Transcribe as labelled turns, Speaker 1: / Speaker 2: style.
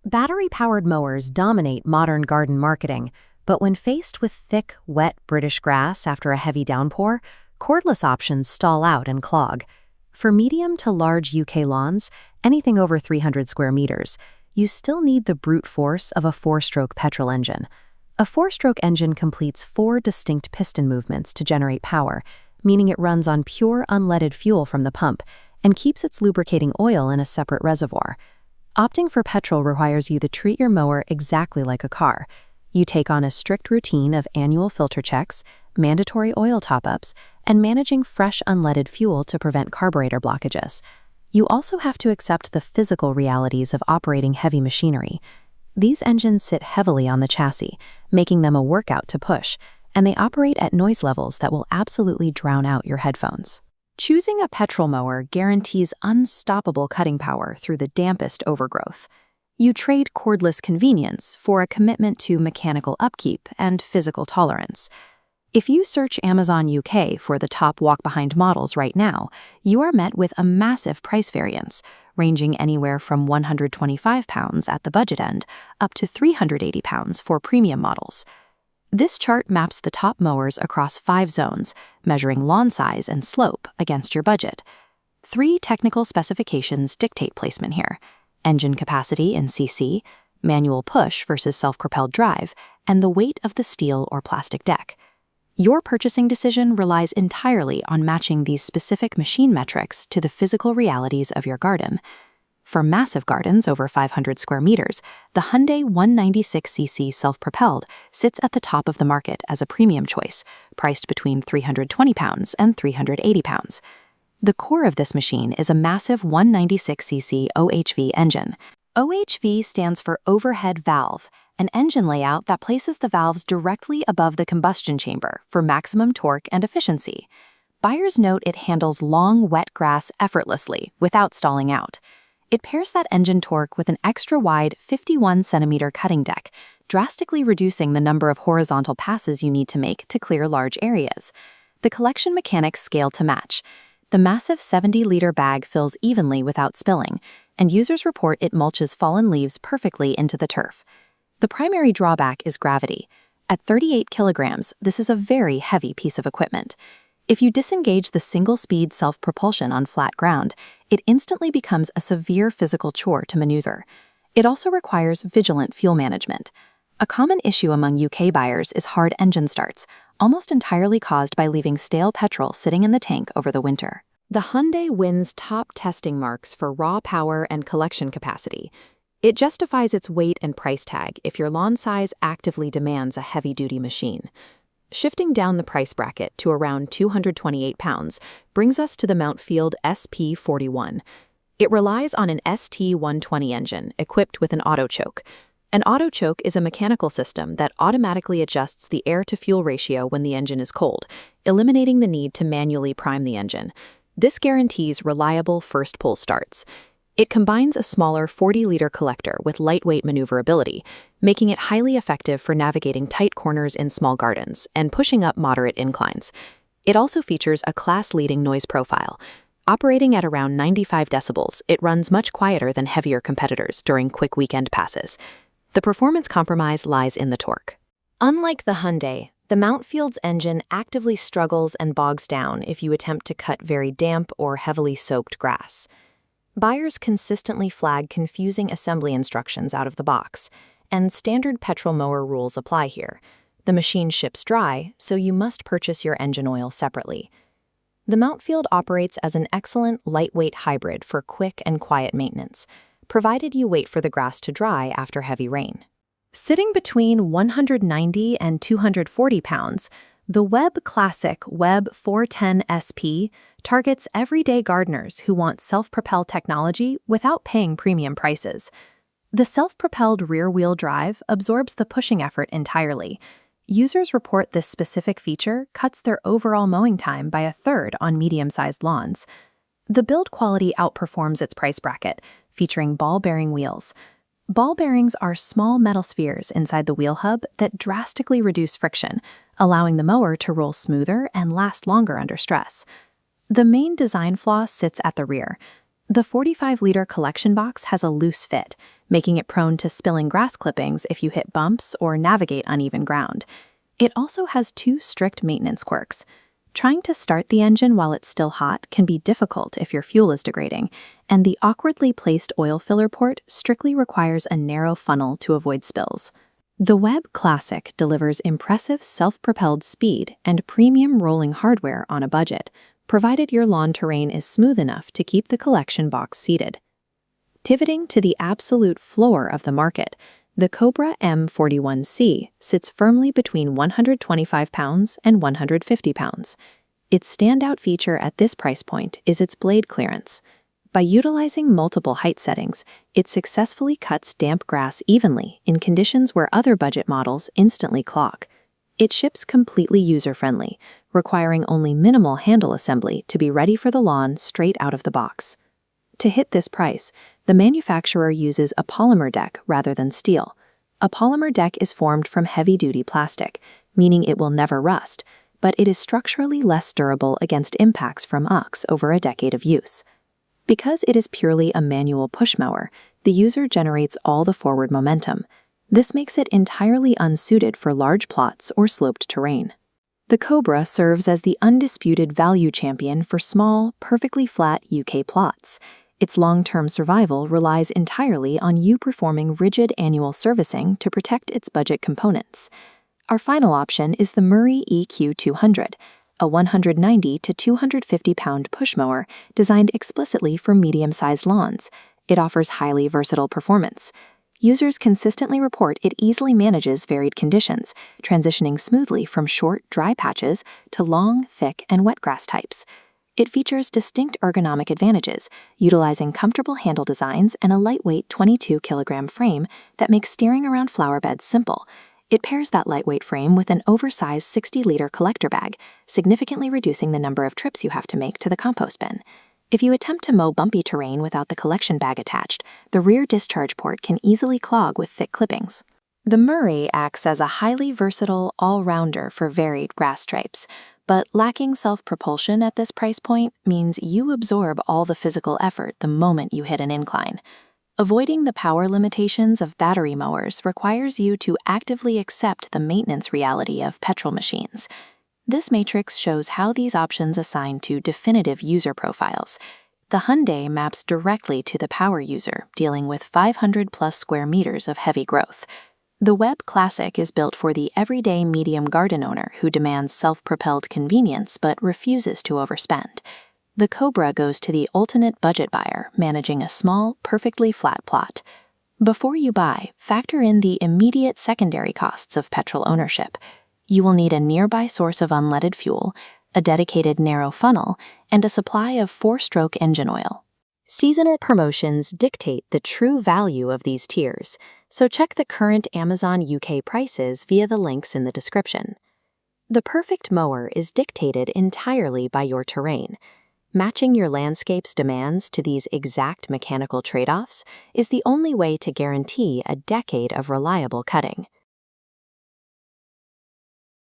Speaker 1: Battery-powered mowers dominate modern garden marketing, but when faced with thick, wet British grass after a heavy downpour, cordless options stall out and clog. For medium to large UK lawns, anything over 300 square meters, you still need the brute force of a 4-stroke petrol engine. A 4-stroke engine completes 4 distinct piston movements to generate power, meaning it runs on pure unleaded fuel from the pump and keeps its lubricating oil in a separate reservoir. Opting for petrol requires you to treat your mower exactly like a car. You take on a strict routine of annual filter checks, mandatory oil top-ups, and managing fresh unleaded fuel to prevent carburetor blockages. You also have to accept the physical realities of operating heavy machinery. These engines sit heavily on the chassis, making them a workout to push, and they operate at noise levels that will absolutely drown out your headphones. Choosing a petrol mower guarantees unstoppable cutting power through the dampest overgrowth. You trade cordless convenience for a commitment to mechanical upkeep and physical tolerance. If you search Amazon UK for the top walk-behind models right now, you are met with a massive price variance, ranging anywhere from £125 at the budget end up to £380 for premium models. This chart maps the top mowers across 5 zones, measuring lawn size and slope against your budget. 3 technical specifications dictate placement here: engine capacity in cc, manual push versus self-propelled drive, and the weight of the steel or plastic deck. Your purchasing decision relies entirely on matching these specific machine metrics to the physical realities of your garden. For massive gardens over 500 square meters, the Hyundai 196cc self-propelled sits at the top of the market as a premium choice, priced between £320 and £380. The core of this machine is a massive 196cc OHV engine. OHV stands for overhead valve, an engine layout that places the valves directly above the combustion chamber for maximum torque and efficiency. Buyers note it handles long, wet grass effortlessly without stalling out. It pairs that engine torque with an extra-wide 51-centimeter cutting deck, drastically reducing the number of horizontal passes you need to make to clear large areas. The collection mechanics scale to match. The massive 70-liter bag fills evenly without spilling, and users report it mulches fallen leaves perfectly into the turf. The primary drawback is gravity. At 38 kilograms, this is a very heavy piece of equipment. If you disengage the single-speed self-propulsion on flat ground, it instantly becomes a severe physical chore to maneuver. It also requires vigilant fuel management. A common issue among UK buyers is hard engine starts, almost entirely caused by leaving stale petrol sitting in the tank over the winter. The Hyundai wins top testing marks for raw power and collection capacity. It justifies its weight and price tag if your lawn size actively demands a heavy-duty machine. Shifting down the price bracket to around £228 brings us to the Mountfield SP41. It relies on an ST120 engine equipped with an auto-choke. An auto-choke is a mechanical system that automatically adjusts the air-to-fuel ratio when the engine is cold, eliminating the need to manually prime the engine. This guarantees reliable first-pull starts. It combines a smaller 40-liter collector with lightweight maneuverability, making it highly effective for navigating tight corners in small gardens and pushing up moderate inclines. It also features a class-leading noise profile. Operating at around 95 decibels, it runs much quieter than heavier competitors during quick weekend passes. The performance compromise lies in the torque. Unlike the Hyundai, the Mountfield's engine actively struggles and bogs down if you attempt to cut very damp or heavily soaked grass. Buyers consistently flag confusing assembly instructions out of the box, and standard petrol mower rules apply here. The machine ships dry, so you must purchase your engine oil separately. The Mountfield operates as an excellent lightweight hybrid for quick and quiet maintenance, provided you wait for the grass to dry after heavy rain. Sitting between 190 and 240 pounds, the Webb Classic Webb 410 SP targets everyday gardeners who want self-propelled technology without paying premium prices. The self-propelled rear-wheel drive absorbs the pushing effort entirely. Users report this specific feature cuts their overall mowing time by a third on medium-sized lawns. The build quality outperforms its price bracket, featuring ball-bearing wheels. Ball bearings are small metal spheres inside the wheel hub that drastically reduce friction, allowing the mower to roll smoother and last longer under stress. The main design flaw sits at the rear. The 45-liter collection box has a loose fit, making it prone to spilling grass clippings if you hit bumps or navigate uneven ground. It also has 2 strict maintenance quirks. Trying to start the engine while it's still hot can be difficult if your fuel is degrading, and the awkwardly placed oil filler port strictly requires a narrow funnel to avoid spills. The Webb Classic delivers impressive self-propelled speed and premium rolling hardware on a budget, provided your lawn terrain is smooth enough to keep the collection box seated. Pivoting to the absolute floor of the market, the Cobra M41C sits firmly between 125 pounds and 150 pounds. Its standout feature at this price point is its blade clearance. By utilizing multiple height settings, it successfully cuts damp grass evenly in conditions where other budget models instantly clog. It ships completely user-friendly, requiring only minimal handle assembly to be ready for the lawn straight out of the box. To hit this price, the manufacturer uses a polymer deck rather than steel. A polymer deck is formed from heavy-duty plastic, meaning it will never rust, but it is structurally less durable against impacts from UX over a decade of use. Because it is purely a manual push mower, the user generates all the forward momentum. This makes it entirely unsuited for large plots or sloped terrain. The Cobra serves as the undisputed value champion for small, perfectly flat UK plots. Its long-term survival relies entirely on you performing rigid annual servicing to protect its budget components. Our final option is the Murray EQ200, a 190 to 250 pound push mower designed explicitly for medium-sized lawns. It offers highly versatile performance. Users consistently report it easily manages varied conditions, transitioning smoothly from short, dry patches to long, thick, and wet grass types. It features distinct ergonomic advantages, utilizing comfortable handle designs and a lightweight 22-kilogram frame that makes steering around flower beds simple. It pairs that lightweight frame with an oversized 60-liter collector bag, significantly reducing the number of trips you have to make to the compost bin. If you attempt to mow bumpy terrain without the collection bag attached, the rear discharge port can easily clog with thick clippings. The Murray acts as a highly versatile all-rounder for varied grass types, but lacking self-propulsion at this price point means you absorb all the physical effort the moment you hit an incline. Avoiding the power limitations of battery mowers requires you to actively accept the maintenance reality of petrol machines. This matrix shows how these options assign to definitive user profiles. The Hyundai maps directly to the power user, dealing with 500-plus square meters of heavy growth. The Webb Classic is built for the everyday medium garden owner who demands self-propelled convenience but refuses to overspend. The Cobra goes to the ultimate budget buyer, managing a small, perfectly flat plot. Before you buy, factor in the immediate secondary costs of petrol ownership. You will need a nearby source of unleaded fuel, a dedicated narrow funnel, and a supply of 4-stroke engine oil. Seasonal promotions dictate the true value of these tiers, so check the current Amazon UK prices via the links in the description. The perfect mower is dictated entirely by your terrain. Matching your landscape's demands to these exact mechanical trade-offs is the only way to guarantee a decade of reliable cutting.